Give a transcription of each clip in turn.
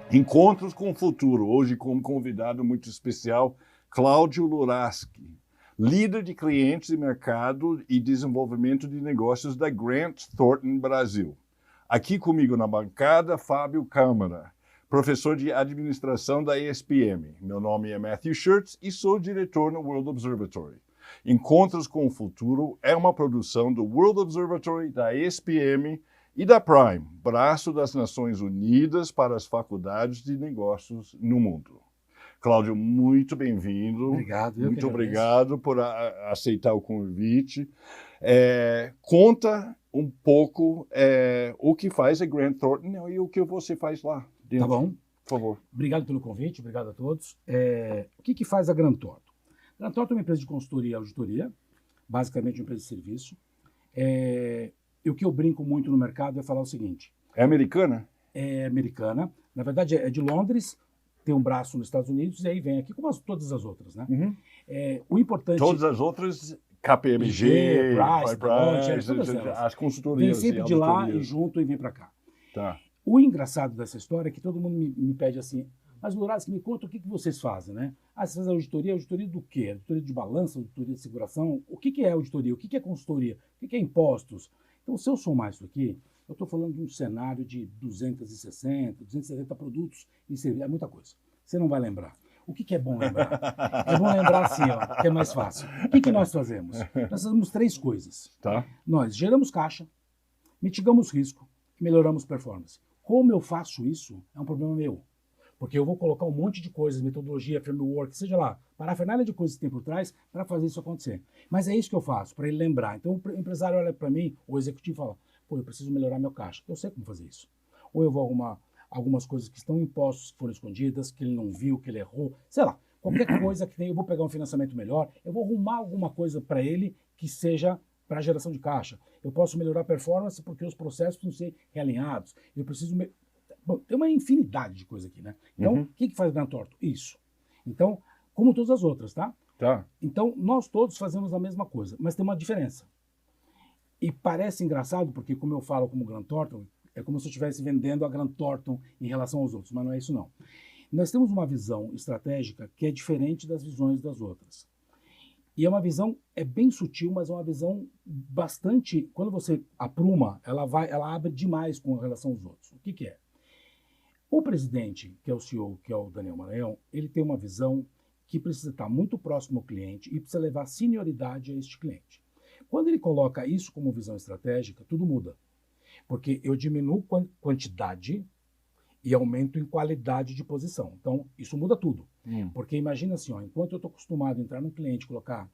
Encontros com o Futuro, hoje como convidado muito especial, Cláudio Luraski, líder de clientes e mercado e desenvolvimento de negócios da Grant Thornton Brasil. Aqui comigo na bancada, Fábio Câmara, professor de administração da ESPM. Meu nome é Matthew Schurtz e sou diretor no World Observatory. Encontros com o Futuro é uma produção do World Observatory, da ESPM e da Prime, braço das Nações Unidas para as faculdades de negócios no mundo. Cláudio, muito bem-vindo. Obrigado. Muito obrigado por aceitar o convite. Conta um pouco o que faz a Grant Thornton e o que você faz lá dentro. Tá bom. Por favor. Obrigado pelo convite, obrigado a todos. O que faz a Grant Thornton? A Grant Thornton é uma empresa de consultoria e auditoria, basicamente uma empresa de serviço. E o que eu brinco muito no mercado é falar o seguinte. É americana? É americana. Na verdade, é de Londres, tem um braço nos Estados Unidos e aí vem aqui, como todas as outras, né? Uhum. O importante... Todas as outras, KPMG, Price, as consultorias. Vem sempre de lá e junto e vem para cá. Tá. O engraçado dessa história é que todo mundo me pede assim, mas Luraski, me conta o que vocês fazem, né? Vocês fazem auditoria do quê? Auditoria de balança, auditoria de seguração? O que é auditoria? O que é consultoria? O que é impostos? Então, se eu somar isso aqui, eu estou falando de um cenário de 260, 270 produtos e serviços, é muita coisa. Você não vai lembrar. O que é bom lembrar? É bom lembrar assim, ó, que é mais fácil. O que nós fazemos? Nós fazemos 3 coisas. Tá. Nós geramos caixa, mitigamos risco e melhoramos performance. Como eu faço isso é um problema meu. Porque eu vou colocar um monte de coisas, metodologia, framework, seja lá, parafernália de coisas que tem por trás para fazer isso acontecer. Mas é isso que eu faço, para ele lembrar. Então o empresário olha para mim, o executivo fala, pô, eu preciso melhorar meu caixa. Eu sei como fazer isso. Ou eu vou arrumar algumas coisas que estão em impostos, que foram escondidas, que ele não viu, que ele errou, sei lá. Qualquer coisa que tem, eu vou pegar um financiamento melhor, eu vou arrumar alguma coisa para ele que seja para geração de caixa. Eu posso melhorar a performance porque os processos precisam ser realinhados. Eu preciso... Bom, tem uma infinidade de coisa aqui, né? Então, o que faz Grant Thornton? Isso. Então, como todas as outras, tá? Tá. Então, nós todos fazemos a mesma coisa, mas tem uma diferença. E parece engraçado, porque como eu falo como Grant Thornton, é como se eu estivesse vendendo a Grant Thornton em relação aos outros, mas não é isso não. Nós temos uma visão estratégica que é diferente das visões das outras. E é uma visão, é bem sutil, mas é uma visão bastante... Quando você apruma, ela abre demais com relação aos outros. O que é? O presidente, que é o CEO, que é o Daniel Maranhão, ele tem uma visão que precisa estar muito próximo ao cliente e precisa levar senioridade a este cliente. Quando ele coloca isso como visão estratégica, tudo muda. Porque eu diminuo quantidade e aumento em qualidade de posição. Então, isso muda tudo. Porque imagina assim, ó, enquanto eu estou acostumado a entrar num cliente, colocar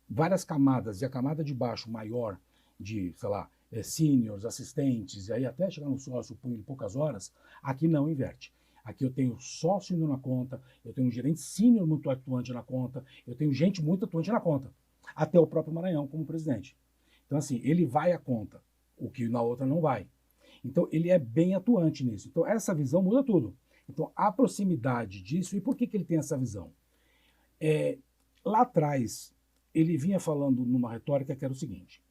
várias camadas e a camada de baixo maior de, sei lá, seniors, assistentes, e aí até chegar no sócio em poucas horas, aqui não inverte. Aqui eu tenho sócio indo na conta, eu tenho um gerente sênior muito atuante na conta, eu tenho gente muito atuante na conta, até o próprio Maranhão como presidente. Então assim, ele vai à conta, o que na outra não vai. Então ele é bem atuante nisso. Então essa visão muda tudo. Então a proximidade disso, e por que ele tem essa visão? Lá atrás, ele vinha falando numa retórica que era o seguinte,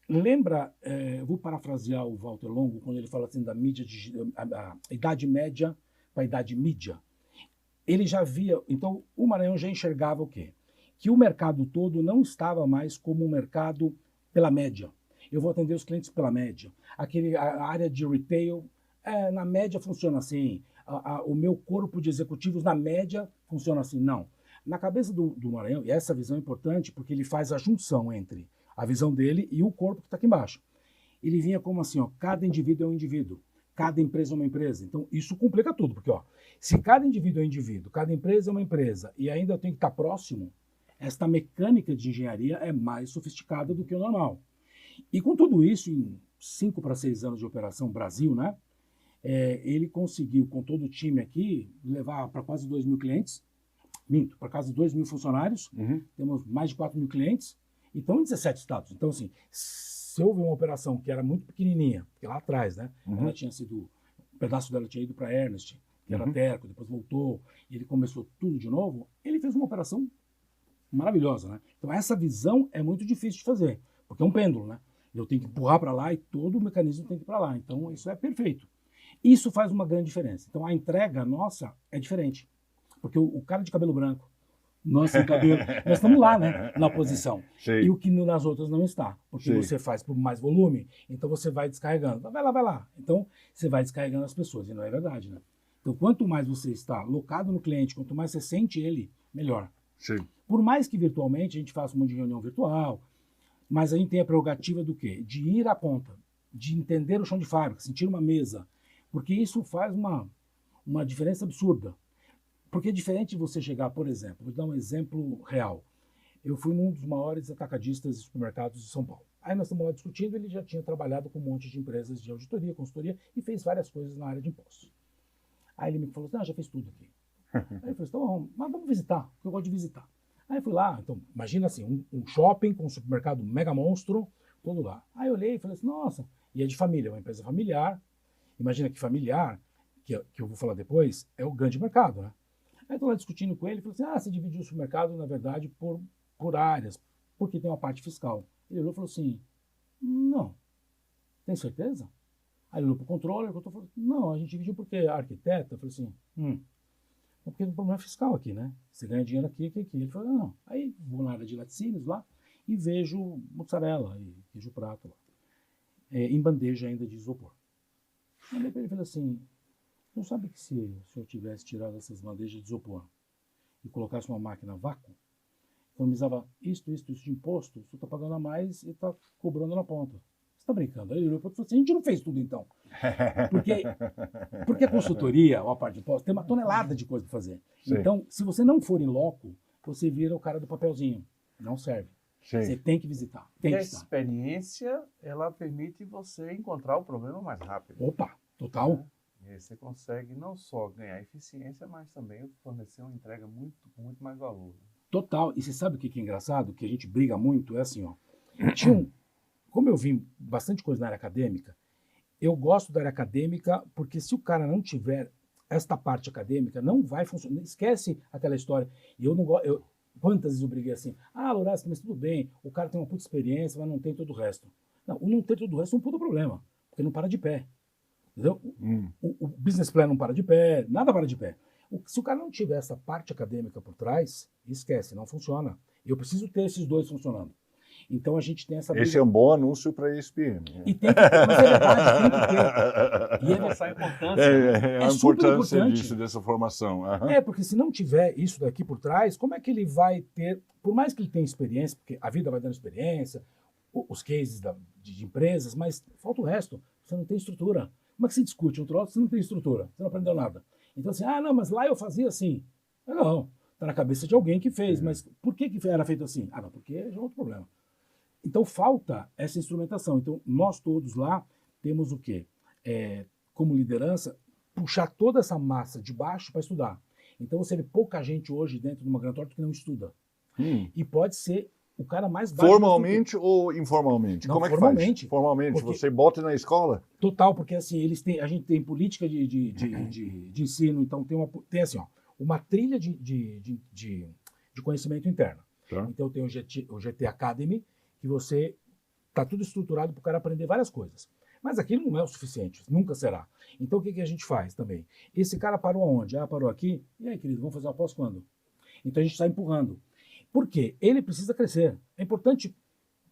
lembra, eu vou parafrasear o Walter Longo, quando ele fala assim da mídia, a idade média para a idade mídia. Ele já via, então o Maranhão já enxergava o quê? Que o mercado todo não estava mais como um mercado pela média. Eu vou atender os clientes pela média. A área de retail, na média funciona assim. O meu corpo de executivos, na média, funciona assim. Não. Na cabeça do Maranhão, e essa visão é importante porque ele faz a junção entre a visão dele e o corpo que está aqui embaixo. Ele vinha como assim, ó, cada indivíduo é um indivíduo, cada empresa é uma empresa. Então, isso complica tudo, porque ó, se cada indivíduo é um indivíduo, cada empresa é uma empresa, e ainda eu tenho que estar próximo, esta mecânica de engenharia é mais sofisticada do que o normal. E com tudo isso, em 5 para 6 anos de operação Brasil, né, ele conseguiu, com todo o time aqui, levar para quase 2.000 clientes, para quase 2.000 funcionários, temos mais de 4.000 clientes, e estão em 17 estados. Então, assim, se houve uma operação que era muito pequenininha, porque lá atrás, né, ela tinha sido, um pedaço dela tinha ido para Ernest, que era Terco, depois voltou, e ele começou tudo de novo, ele fez uma operação maravilhosa, né? Então, essa visão é muito difícil de fazer, porque é um pêndulo, né? Eu tenho que empurrar para lá e todo o mecanismo tem que ir para lá. Então, isso é perfeito. Isso faz uma grande diferença. Então, a entrega nossa é diferente. Porque o cara de cabelo branco, nós sem cabelo, nós estamos lá, né, na posição. Sim. E o que nas outras não está. Porque Sim. você faz por mais volume, então você vai descarregando. Vai lá, vai lá. Então, você vai descarregando as pessoas. E não é verdade, né? Então, quanto mais você está locado no cliente, quanto mais você sente ele, melhor. Sim. Por mais que virtualmente a gente faça um monte de reunião virtual, mas a gente tem a prerrogativa do quê? De ir à ponta, de entender o chão de fábrica, sentir uma mesa. Porque isso faz uma diferença absurda. Porque é diferente de você chegar, por exemplo, vou dar um exemplo real. Eu fui num dos maiores atacadistas de supermercados de São Paulo. Aí nós estamos lá discutindo, ele já tinha trabalhado com um monte de empresas de auditoria, consultoria e fez várias coisas na área de impostos. Aí ele me falou assim, já fez tudo aqui. Aí eu falei, então, mas vamos visitar, porque eu gosto de visitar. Aí eu fui lá, então, imagina assim, um shopping com um supermercado mega monstro, todo lá. Aí eu olhei e falei assim, nossa, e é de família, é uma empresa familiar. Imagina que familiar, que eu vou falar depois, é o grande mercado, né? Aí estou lá discutindo com ele, falei assim, você dividiu o supermercado, na verdade, por áreas, porque tem uma parte fiscal. Ele olhou e falou assim, não, tem certeza? Aí ele olhou para o controle, e falou, não, a gente dividiu porque a arquiteta, eu falei assim, é porque tem um problema fiscal aqui, né? Você ganha dinheiro aqui, aqui, aqui. Ele falou, não. Aí vou na área de laticínios lá e vejo mussarela e queijo prato lá, em bandeja ainda de isopor. Aí ele falou assim, não sabe que se o senhor tivesse tirado essas bandejas de isopor e colocasse uma máquina a vácuo, economizava isso de imposto, o senhor está pagando a mais e está cobrando na ponta. Você está brincando? Aí ele olhou e falou assim, a gente não fez tudo então. Porque a consultoria, ou a parte de imposto, tem uma tonelada de coisa para fazer. Sim. Então, se você não for em loco, você vira o cara do papelzinho. Não serve. Sim. Você tem que visitar. Tem E que a estar. experiência, ela permite você encontrar o problema mais rápido. Opa, total. E aí você consegue não só ganhar eficiência, mas também fornecer uma entrega com muito mais valor. Total. E você sabe o que é engraçado? Que a gente briga muito, é assim, ó. Como eu vi bastante coisa na área acadêmica, eu gosto da área acadêmica porque se o cara não tiver esta parte acadêmica, não vai funcionar. Esquece aquela história. E eu não gosto. Quantas vezes eu briguei assim? Lourenço, mas tudo bem, o cara tem uma puta experiência, mas não tem todo o resto. Não, o não ter todo o resto é um puta problema, porque não para de pé. Entendeu? O business plan não para de pé, nada para de pé. Se o cara não tiver essa parte acadêmica por trás, esquece, não funciona. Eu preciso ter esses dois funcionando. Então a gente tem essa briga. Esse é um bom anúncio para a ESPN. E tem que ter, mas é verdade, tem que ter. E Essa a importância. A super importância importante. disso, dessa formação. Aham. Porque se não tiver isso daqui por trás, como é que ele vai ter, por mais que ele tenha experiência, porque a vida vai dando experiência, os cases de empresas, mas falta o resto, você não tem estrutura. Como é que se discute um troço se não tem estrutura? Você não aprendeu nada. Então assim, não, mas lá eu fazia assim. Não, está na cabeça de alguém que fez, mas por que era feito assim? Não, porque já é outro problema. Então falta essa instrumentação. Então nós todos lá temos o quê? Como liderança, puxar toda essa massa de baixo para estudar. Então você vê pouca gente hoje dentro de uma Grant Thornton que não estuda. E pode ser o cara mais baixo. Formalmente ou informalmente? Não, como é que formalmente. faz? Formalmente. Porque- Você bota na escola? Total, porque assim, a gente tem política de ensino, então tem assim, ó, uma trilha de conhecimento interno. Tá. Então tem o GT Academy, que você está tudo estruturado para o cara aprender várias coisas. Mas aquilo não é o suficiente, nunca será. Então o que a gente faz também? Esse cara parou aonde? Parou aqui? E aí, querido, vamos fazer uma pós quando? Então a gente está empurrando. Por quê? Ele precisa crescer. É importante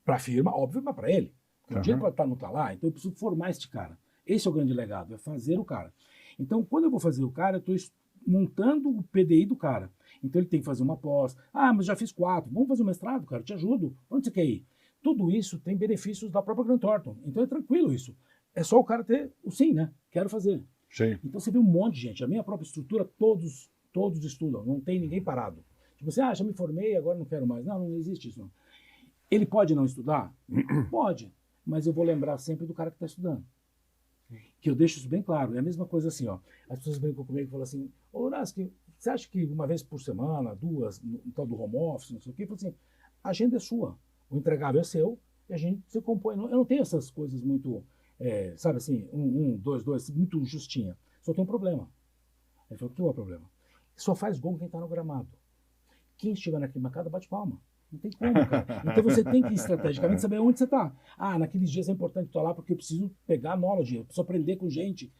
para a firma, óbvio, mas para ele. Porque o dinheiro não está lá, então eu preciso formar este cara. Esse é o grande legado, é fazer o cara. Então, quando eu vou fazer o cara, eu estou montando o PDI do cara. Então ele tem que fazer uma pós. Mas já fiz 4. Vamos fazer um mestrado, cara, eu te ajudo. Onde você quer ir? Tudo isso tem benefícios da própria Grant Thornton. Então é tranquilo isso. É só o cara ter o sim, né? Quero fazer. Sim. Então você vê um monte de gente. A minha própria estrutura, todos estudam. Não tem ninguém parado. Tipo assim, já me formei, agora não quero mais. Não existe isso. Não. Ele pode não estudar? Pode. Mas eu vou lembrar sempre do cara que está estudando. Que eu deixo isso bem claro. É a mesma coisa assim, ó. As pessoas brincam comigo e falam assim, Lourenço, você acha que uma vez por semana, 2, no tal do home office, não sei o quê, eu falo assim, a agenda é sua. O entregável é seu e a gente se compõe. Eu não tenho essas coisas muito, sabe assim, 1, 2, 2, muito justinha. Só tem um problema. Ele falou, o que é o problema? Só faz gol quem está no gramado. Quem estiver na arquibancada bate palma. Não tem como, cara. Então você tem que estrategicamente saber onde você está. Naqueles dias é importante estar lá porque eu preciso pegar knowledge, eu preciso aprender com gente.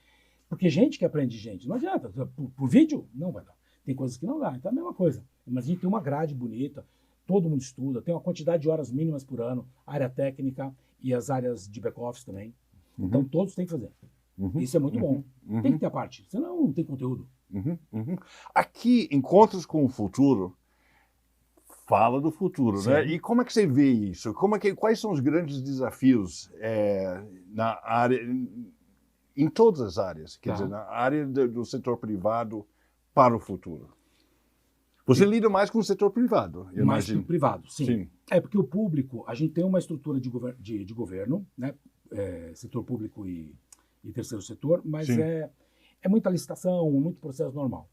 Porque gente que aprende gente, não adianta. Por vídeo, não vai dar. Tem coisas que não dá, então é a mesma coisa. Mas a gente tem uma grade bonita, todo mundo estuda, tem uma quantidade de horas mínimas por ano, área técnica e as áreas de back-office também. Então todos têm que fazer. Isso é muito bom. Tem que ter a parte, senão não tem conteúdo. Aqui, Encontros com o Futuro fala do futuro, Sim. né? E como é que você vê isso? Quais são os grandes desafios na área, em todas as áreas, quer Tá. dizer, na área do setor privado para o futuro? Você lida mais com o setor privado, eu Mais que imagino. o privado, sim. Sim. É porque o público, a gente tem uma estrutura de governo, né? Setor público e terceiro setor, mas Sim. é muita licitação, muito processo normal.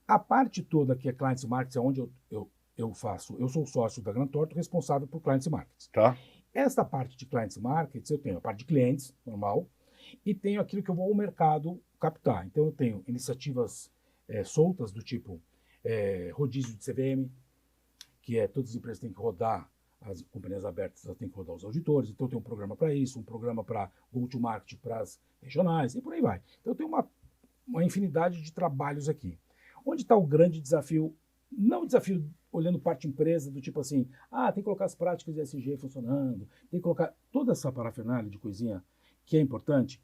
A parte toda que é Clients e Markets, é onde eu faço, eu sou sócio da Grant Thornton, responsável por Clients e Markets. Tá? Essa parte de Clients e Markets, eu tenho a parte de clientes, normal, e tenho aquilo que eu vou ao mercado captar. Então, eu tenho iniciativas soltas do tipo rodízio de CVM, que todas as empresas têm que rodar, as companhias abertas têm que rodar os auditores, então eu tenho um programa para isso, um programa para go-to-market para as regionais, e por aí vai. Então, eu tenho uma infinidade de trabalhos aqui. Onde está o grande desafio? Não o desafio olhando parte empresa, do tipo assim, tem que colocar as práticas de ESG funcionando, tem que colocar toda essa parafernália de coisinha que é importante.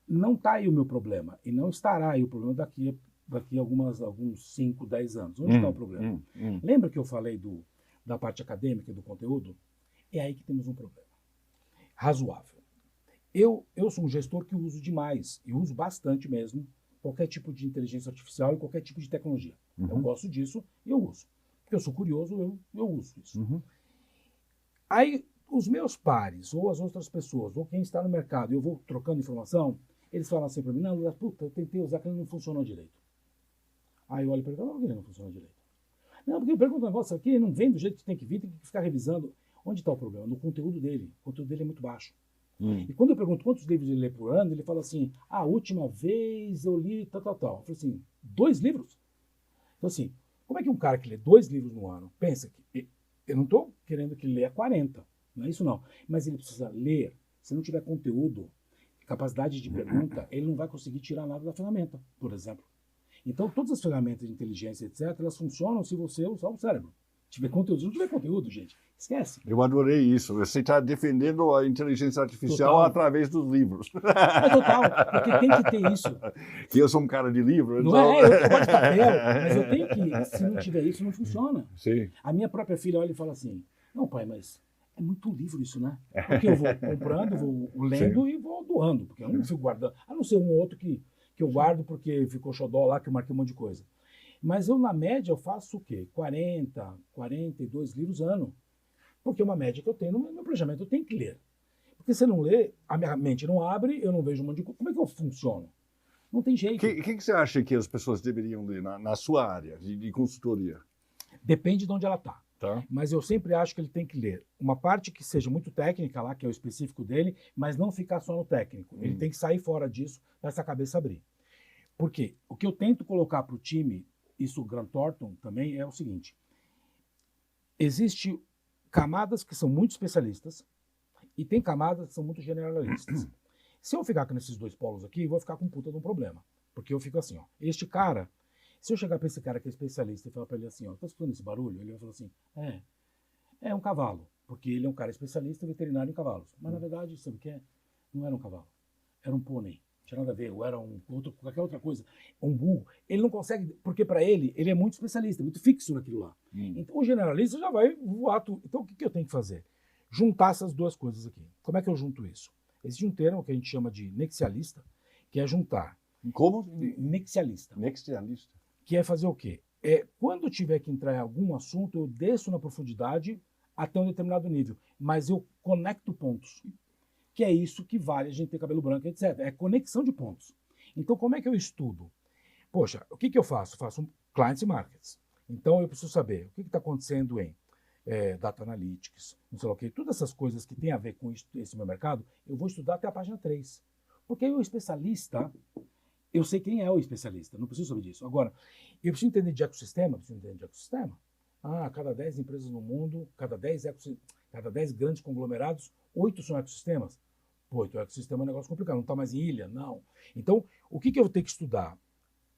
Não está aí o meu problema, e não estará aí o problema daqui a alguns 5, 10 anos. Onde está o problema? Lembra que eu falei da parte acadêmica e do conteúdo? É aí que temos um problema. Razoável. Eu sou um gestor que uso demais, e uso bastante mesmo, qualquer tipo de inteligência artificial e qualquer tipo de tecnologia. Eu gosto disso e eu uso. Porque eu sou curioso, eu uso isso. Aí, os meus pares, ou as outras pessoas, ou quem está no mercado, eu vou trocando informação, eles falam assim para mim, não, puta, eu tentei usar, que ele não funcionou direito. Aí eu olho para ele e falo, por que ele não funciona direito? Não, porque eu pergunto um negócio aqui, não vem do jeito que tem que vir, tem que ficar revisando. Onde está o problema? No conteúdo dele. O conteúdo dele é muito baixo. E quando eu pergunto quantos livros ele lê por ano, ele fala assim, a última vez eu li tal. Eu falo assim, 2 livros? Então assim, como é que um cara que lê 2 livros no ano, pensa que, eu não estou querendo que ele leia 40, não é isso não, mas ele precisa ler, se não tiver conteúdo, capacidade de pergunta, ele não vai conseguir tirar nada da ferramenta, por exemplo. Então todas as ferramentas de inteligência, etc., elas funcionam se você usar o cérebro. Tiver conteúdo, se não tiver conteúdo, gente, esquece. Eu adorei isso. Você está defendendo a inteligência artificial Total. através dos livros. É total, porque tem que ter isso. Que eu sou um cara de livro, Não então... eu gosto de papel, mas eu tenho que, se não tiver isso, não funciona. Sim. A minha própria filha olha e fala assim, não pai, mas é muito livro isso, né? Porque eu vou comprando, vou lendo e vou doando, porque eu não fico guardando, a não ser um ou outro que eu guardo porque ficou xodó lá, que eu marquei um monte de coisa. Mas eu, na média, eu faço o quê? 40, 42 livros ano. Porque é uma média que eu tenho no meu planejamento, eu tenho que ler. Porque se eu não ler, a minha mente não abre, eu não vejo um monte de coisa. Como é que eu funciono? Não tem jeito. O que você acha que as pessoas deveriam ler na sua área de consultoria? Depende de onde ela está. Tá? Mas eu sempre acho que ele tem que ler uma parte que seja muito técnica lá, que é o específico dele, mas não ficar só no técnico. Ele tem que sair fora disso para essa cabeça abrir. Por quê? O que eu tento colocar para o time, isso o Grant Thornton também, é o seguinte. Existe camadas que são muito especialistas e tem camadas que são muito generalistas. Se eu ficar com esses 2 polos aqui, eu vou ficar com um puta de um problema. Porque eu fico assim, ó. Este cara, se eu chegar para esse cara que é especialista e falar para ele assim, ó, tá escutando esse barulho? Ele vai falar assim, é um cavalo. Porque ele é um cara especialista veterinário em cavalos. Mas na verdade, sabe o que é? Não era um cavalo. Era um pônei. Não tinha nada a ver, ou era qualquer outra coisa. Um burro. Ele não consegue, porque para ele é muito especialista, muito fixo naquilo lá. Então o generalista já vai voar tudo. Então o que eu tenho que fazer? Juntar essas 2 coisas aqui. Como é que eu junto isso? Existe um termo que a gente chama de nexialista, que é juntar. Como? Nexialista. Nexialista. Que é fazer o quê? Quando eu tiver que entrar em algum assunto, eu desço na profundidade até um determinado nível, mas eu conecto pontos. Que é isso que vale a gente ter cabelo branco, etc. É conexão de pontos. Então, como é que eu estudo? Poxa, o que eu faço? Eu faço clients e markets. Então, eu preciso saber o que está acontecendo em data analytics, não sei lá o que, todas essas coisas que tem a ver com esse meu mercado, eu vou estudar até a página 3. Porque aí o especialista, eu sei quem é o especialista, não preciso saber disso. Agora, eu preciso entender de ecossistema, cada 10 empresas no mundo, cada 10 grandes conglomerados, 8 são ecossistemas. Pô, então o ecossistema é um negócio complicado, não está mais em ilha? Não. Então, o que eu vou ter que estudar?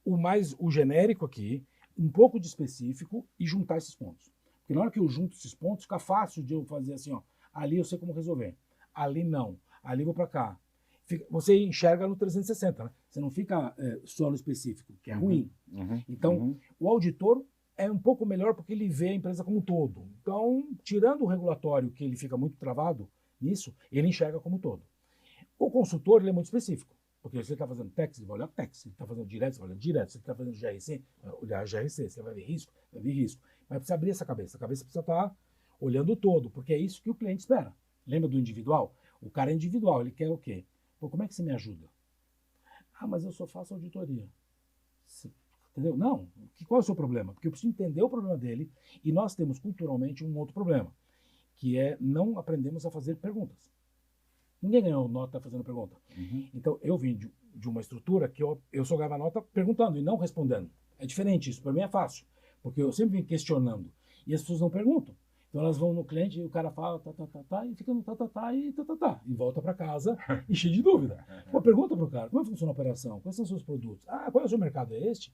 O genérico aqui, um pouco de específico e juntar esses pontos. Porque na hora que eu junto esses pontos, fica fácil de eu fazer assim, ó, ali eu sei como resolver, ali não, ali eu vou para cá. Você enxerga no 360, né? Você não fica só no específico, que é ruim. Então, o auditor é um pouco melhor porque ele vê a empresa como um todo. Então, tirando o regulatório, que ele fica muito travado nisso, ele enxerga como um todo. O consultor, ele é muito específico. Porque se ele está fazendo tax, ele vai olhar tax. Se ele está fazendo direto, você vai olhar direto. Se ele está fazendo GRC, vai olhar GRC. Se ele vai ver risco, vai ver risco. Mas precisa abrir essa cabeça. A cabeça precisa estar olhando o todo, porque é isso que o cliente espera. Lembra do individual? O cara é individual, ele quer o quê? Pô, como é que você me ajuda? Ah, mas eu só faço auditoria. Entendeu? Não. Qual é o seu problema? Porque eu preciso entender o problema dele e nós temos culturalmente um outro problema, que é não aprendemos a fazer perguntas. Ninguém ganhou nota fazendo pergunta. Então, eu vim de uma estrutura que eu só ganhava nota perguntando e não respondendo. É diferente isso. Para mim é fácil, porque eu sempre vim questionando. E as pessoas não perguntam. Então, elas vão no cliente e o cara fala e fica no e volta para casa e cheio de dúvida. Pô, pergunta para o cara, como é que funciona a operação? Quais são os seus produtos? Ah, qual é o seu mercado? É este?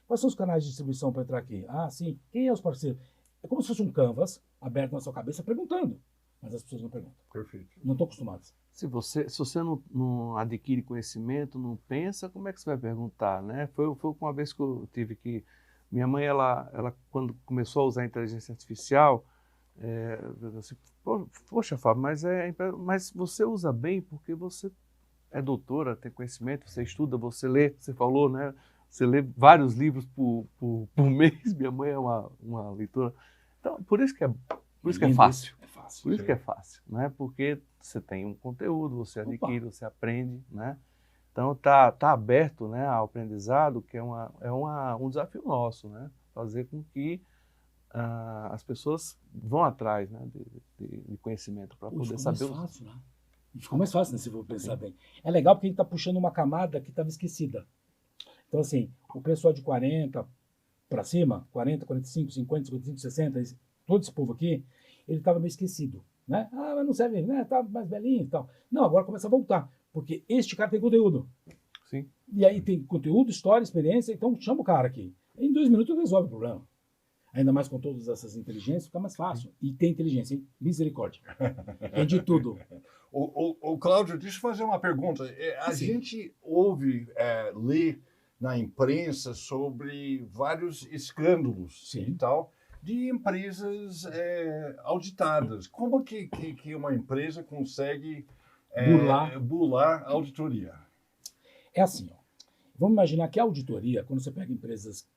Quais são os canais de distribuição para entrar aqui? Ah, sim. Quem é os parceiros? É como se fosse um canvas aberto na sua cabeça perguntando. Mas as pessoas não perguntam. Perfeito. Não estão acostumadas. Se você não adquire conhecimento, não pensa, como é que você vai perguntar, né? Foi uma vez que eu tive que... Minha mãe, ela quando começou a usar a inteligência artificial, assim, poxa, Fábio, mas você usa bem porque você é doutora, tem conhecimento, você estuda, você lê, você falou, né? Você lê vários livros por mês. Minha mãe é uma leitora. Então, por isso que é fácil. É fácil. Por isso que é fácil, né? Porque você tem um conteúdo, você adquire, você aprende, né? Então tá aberto, né, ao aprendizado, que é um desafio nosso, né? Fazer com que as pessoas vão atrás, né, de conhecimento para poder saber. Ficou mais fácil, né? Ficou mais fácil, né, se for pensar bem. É legal porque a gente está puxando uma camada que estava esquecida. Então, assim, o pessoal de 40 para cima, 40, 45, 50, 55, 60, todo esse povo aqui, ele estava meio esquecido, né? Ah, mas não serve, né? Tá mais velhinho e tal. Não, agora começa a voltar, porque este cara tem conteúdo. Sim. E aí tem conteúdo, história, experiência, então chama o cara aqui. Em 2 minutos resolve o problema. Ainda mais com todas essas inteligências, fica mais fácil. E tem inteligência, hein? Misericórdia. É de tudo. O Cláudio, deixa eu fazer uma pergunta. A gente ouve, lê na imprensa sobre vários escândalos e tal, de empresas auditadas. Como que uma empresa consegue burlar a auditoria? É assim, ó. Vamos imaginar que a auditoria, quando você pega empresas,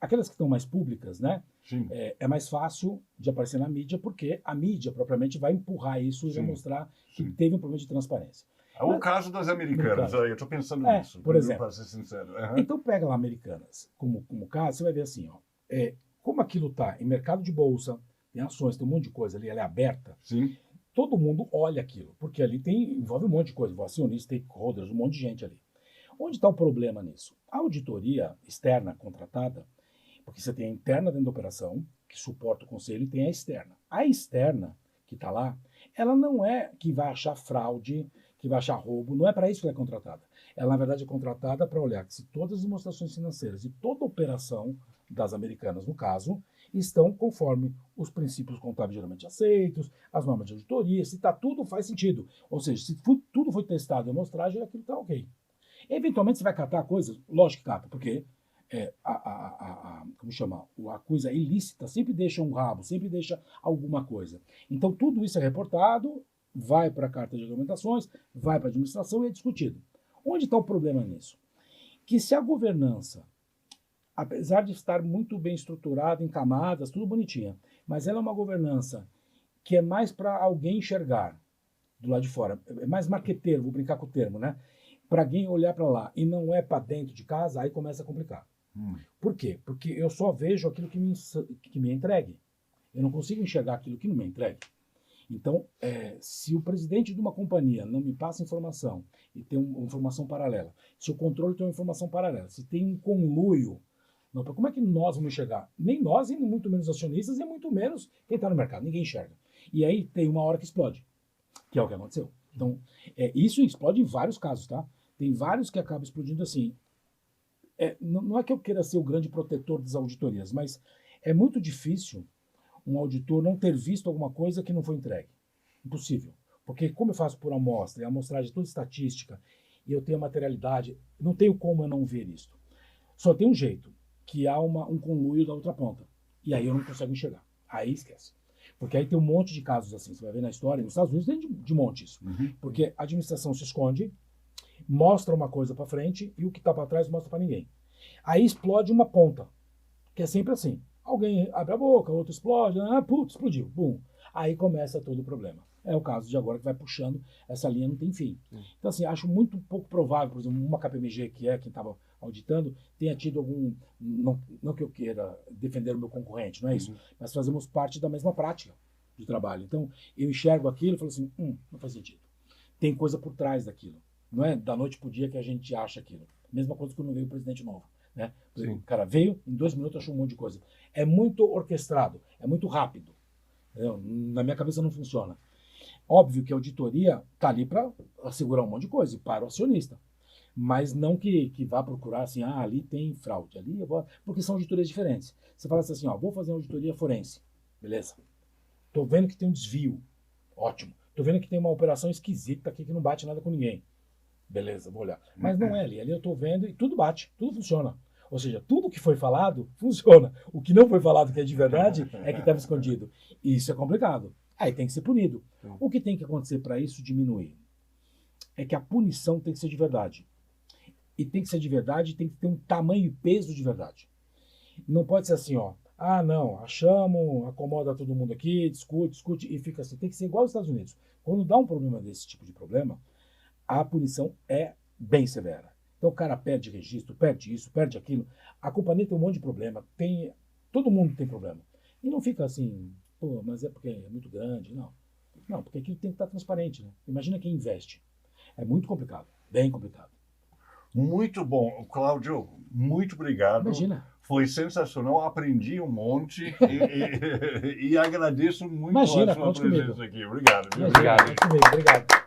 aquelas que estão mais públicas, né? Sim. É mais fácil de aparecer na mídia, porque a mídia propriamente vai empurrar isso e vai mostrar que teve um problema de transparência. É o caso das Americanas, eu estou pensando nisso. Por exemplo. Para ser sincero. Então pega lá Americanas como caso, você vai ver assim, ó, como aquilo está em mercado de bolsa, tem ações, tem um monte de coisa ali, ela é aberta. Sim. Todo mundo olha aquilo, porque ali envolve um monte de coisa, acionistas, stakeholders, um monte de gente ali. Onde está o problema nisso? A auditoria externa contratada, porque você tem a interna dentro da operação, que suporta o conselho, e tem a externa. A externa, que está lá, ela não é que vai achar fraude, que vai achar roubo, não é para isso que ela é contratada. Ela, na verdade, é contratada para olhar que se todas as demonstrações financeiras e toda a operação das Americanas, no caso, estão conforme os princípios contábeis geralmente aceitos, as normas de auditoria, se tudo faz sentido. Ou seja, se tudo foi testado em amostragem, aquilo está ok. Eventualmente você vai catar coisas, lógico que cata, porque como chama? A coisa ilícita sempre deixa um rabo, sempre deixa alguma coisa. Então tudo isso é reportado, vai para a carta de regulamentações, vai para a administração e é discutido. Onde está o problema nisso? Que se a governança, apesar de estar muito bem estruturada em camadas, tudo bonitinha, mas ela é uma governança que é mais para alguém enxergar do lado de fora, é mais marqueteiro, vou brincar com o termo, né? Para alguém olhar para lá e não é para dentro de casa, aí começa a complicar. Por quê? Porque eu só vejo aquilo que me é entregue. Eu não consigo enxergar aquilo que não me é entregue. Então, se o presidente de uma companhia não me passa informação e tem uma informação paralela, se o controle tem uma informação paralela, se tem um conluio, como é que nós vamos enxergar? Nem nós, e muito menos acionistas, e muito menos quem está no mercado. Ninguém enxerga. E aí tem uma hora que explode, que é o que aconteceu. Então, isso explode em vários casos, tá? Tem vários que acabam explodindo assim. Não é que eu queira ser o grande protetor das auditorias, mas é muito difícil um auditor não ter visto alguma coisa que não foi entregue. Impossível. Porque como eu faço por amostra, e a amostragem é toda estatística, e eu tenho materialidade, não tenho como eu não ver isso. Só tem um jeito, que há um conluio da outra ponta. E aí eu não consigo enxergar. Aí esquece. Porque aí tem um monte de casos assim, você vai ver na história, nos Estados Unidos tem de monte isso. Porque a administração se esconde, mostra uma coisa para frente e o que está para trás mostra para ninguém. Aí explode uma ponta, que é sempre assim. Alguém abre a boca, outro explode, putz, explodiu, bum. Aí começa todo o problema. É o caso de agora que vai puxando, essa linha não tem fim. Então, assim, acho muito pouco provável, por exemplo, uma KPMG, que é quem estava auditando, tenha tido algum... Não que eu queira defender o meu concorrente, não é isso, mas fazemos parte da mesma prática de trabalho. Então, eu enxergo aquilo e falo assim, não faz sentido. Tem coisa por trás daquilo. Não é da noite para o dia que a gente acha aquilo. Mesma coisa quando veio o presidente novo. Né? O cara veio, em 2 minutos achou um monte de coisa. É muito orquestrado, é muito rápido. Entendeu? Na minha cabeça não funciona. Óbvio que a auditoria está ali para assegurar um monte de coisa, para o acionista. Mas não que vá procurar assim, ali tem fraude, ali eu vou... Porque são auditorias diferentes. Você fala assim, vou fazer uma auditoria forense. Beleza. Estou vendo que tem um desvio. Ótimo. Estou vendo que tem uma operação esquisita aqui que não bate nada com ninguém. Beleza, vou olhar. Mas não é ali. Ali eu estou vendo e tudo bate, tudo funciona. Ou seja, tudo que foi falado funciona. O que não foi falado que é de verdade é que estava escondido. E isso é complicado. Aí tem que ser punido. O que tem que acontecer para isso diminuir? É que a punição tem que ser de verdade. E tem que ser de verdade, tem que ter um tamanho e peso de verdade. Não pode ser assim, não, achamos, acomoda todo mundo aqui, discute e fica assim. Tem que ser igual aos Estados Unidos. Quando dá um problema desse tipo de problema, a punição é bem severa. Então o cara perde registro, perde isso, perde aquilo. A companhia tem um monte de problema. Todo mundo tem problema. E não fica assim, mas é porque é muito grande. Não, porque aquilo tem que estar transparente. Né? Imagina quem investe. É muito complicado, bem complicado. Muito bom. Cláudio, muito obrigado. Imagina. Foi sensacional, aprendi um monte e agradeço muito a sua presença aqui. Obrigado. Obrigado.